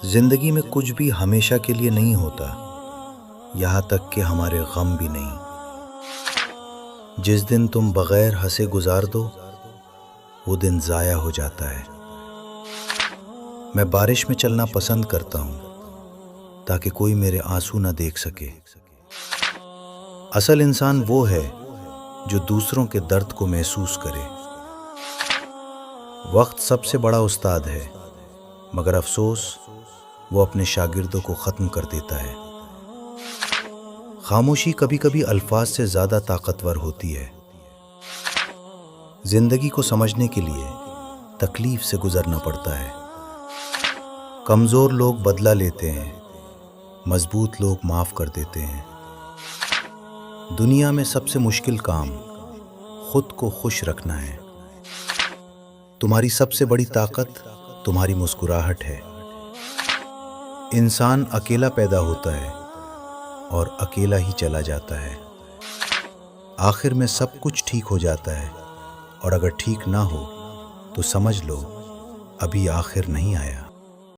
زندگی میں کچھ بھی ہمیشہ کے لیے نہیں ہوتا، یہاں تک کہ ہمارے غم بھی نہیں۔ جس دن تم بغیر ہنسے گزار دو، وہ دن ضائع ہو جاتا ہے۔ میں بارش میں چلنا پسند کرتا ہوں تاکہ کوئی میرے آنسو نہ دیکھ سکے۔ اصل انسان وہ ہے جو دوسروں کے درد کو محسوس کرے۔ وقت سب سے بڑا استاد ہے، مگر افسوس وہ اپنے شاگردوں کو ختم کر دیتا ہے۔ خاموشی کبھی کبھی الفاظ سے زیادہ طاقتور ہوتی ہے۔ زندگی کو سمجھنے کے لیے تکلیف سے گزرنا پڑتا ہے۔ کمزور لوگ بدلہ لیتے ہیں، مضبوط لوگ معاف کر دیتے ہیں۔ دنیا میں سب سے مشکل کام خود کو خوش رکھنا ہے۔ تمہاری سب سے بڑی طاقت تمہاری مسکراہٹ ہے۔ انسان اکیلا پیدا ہوتا ہے اور اکیلا ہی چلا جاتا ہے۔ آخر میں سب کچھ ٹھیک ہو جاتا ہے، اور اگر ٹھیک نہ ہو تو سمجھ لو ابھی آخر نہیں آیا۔